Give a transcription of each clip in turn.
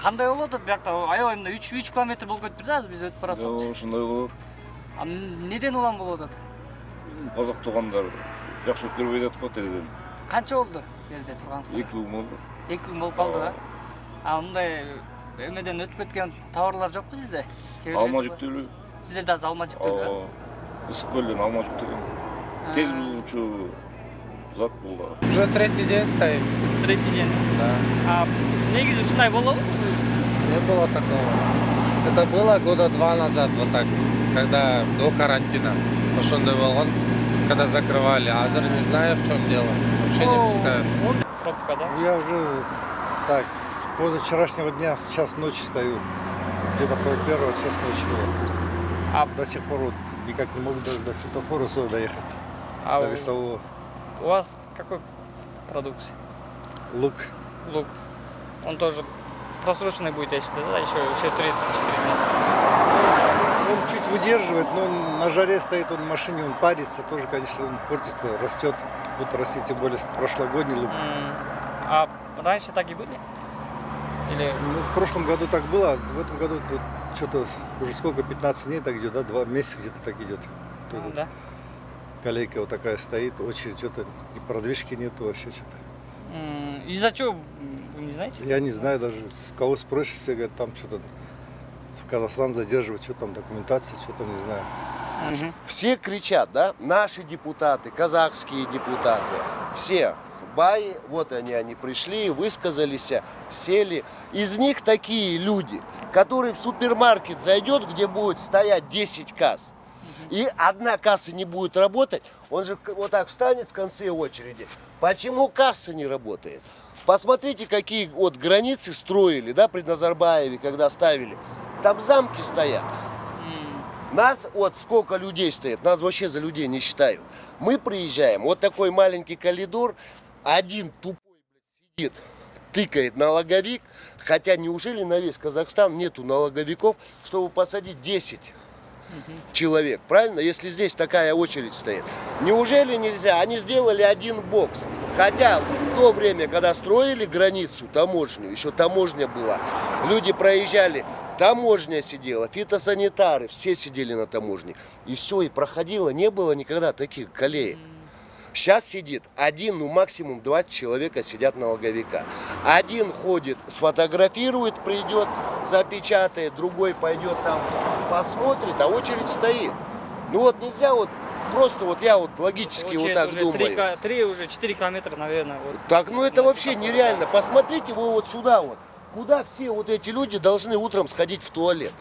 Кандай болот атат биякта аябайында 3 километр болуп кетип да биз өтүп баратсак. Ошондой болот. Неден улам болуп атат? Казак туугандар жакшы өткөрбөй жатып го тезден. Канча болду жерде тургансыздар? 2 күн болду. 2 күн болуп калды да. Мындай эмеден өтүп кеткен товарлар жокпу сизде? Алма жүктөлүү. Сизде да алма жүктөлүү? Ысык көлдөн алма жүктөлгөн. Тез бузулуучу зат бул да. Уже третий день стоим. Третий день? Да. Негизи ушундай болобу? Не было такого. Это было года 2 назад, вот так, когда до карантина. Ошондой болгон, когда закрывали. Азыр не знаю, в чем дело. Вообще не пускают. Пробка, да? Я уже так, с позавчерашнего дня, сейчас ночи стою. Где-то пол-первого, час ночи было. До сих пор вот никак не могу даже до светофора сюда доехать. До весового. У вас какой продукции? Лук. Лук. Он тоже просроченный будет, я считаю, да? Еще 3-4 дня. Он чуть выдерживает, но он на жаре стоит, он в машине, он парится, тоже, конечно, он портится, растет. Будет расти, тем более прошлогодний лук. А раньше так и были? Или... Ну, в прошлом году так было, а в этом году тут что-то уже сколько, 15 дней так идет, да, 2 месяца где-то так идет. Тут да? Колейка вот такая стоит, очередь, что-то, и продвижки нету вообще что-то. Из-за чего, вы не знаете? Я не знаю даже, кого спросишь, все говорят, там что-то в Казахстан задерживать, что там документация, что там, не знаю. Все кричат, да, наши депутаты, казахские депутаты, все. Баи, вот они пришли, высказались, сели. Из них такие люди, которые в супермаркет зайдет, где будет стоять 10 касс, и одна касса не будет работать, он же вот так встанет в конце очереди. Почему касса не работает? Посмотрите, какие вот границы строили, да, при Назарбаеве, когда ставили. Там замки стоят. Нас, вот сколько людей стоит, нас вообще за людей не считают. Мы приезжаем, вот такой маленький коридор, один тупой сидит, тыкает налоговик, хотя неужели на весь Казахстан нету налоговиков, чтобы посадить 10 человек, правильно, если здесь такая очередь стоит. Неужели нельзя? Они сделали один бокс, хотя в то время, когда строили границу, таможню, еще таможня была, люди проезжали, таможня сидела, фитосанитары, все сидели на таможне, и все, и проходило, не было никогда таких колеек. Сейчас сидит один, ну максимум 20 человека сидят налоговика. Один ходит, сфотографирует, придет, запечатает, другой пойдет там, посмотрит, а очередь стоит. Ну вот нельзя вот, просто вот я вот логически вот так уже думаю. 4 километра, наверное. Вот. Так, ну это вообще нереально. Посмотрите вы вот сюда вот. Куда все вот эти люди должны утром сходить в туалет?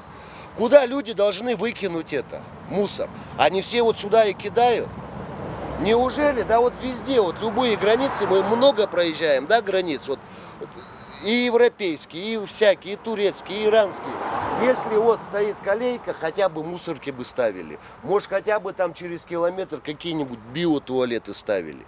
Куда люди должны выкинуть это, мусор? Они все вот сюда и кидают. Неужели, да, вот везде, вот любые границы, мы много проезжаем, да, границ, вот, и европейские, и всякие, и турецкие, и иранские. Если вот стоит колейка, хотя бы мусорки бы ставили, может, хотя бы там через километр какие-нибудь биотуалеты ставили.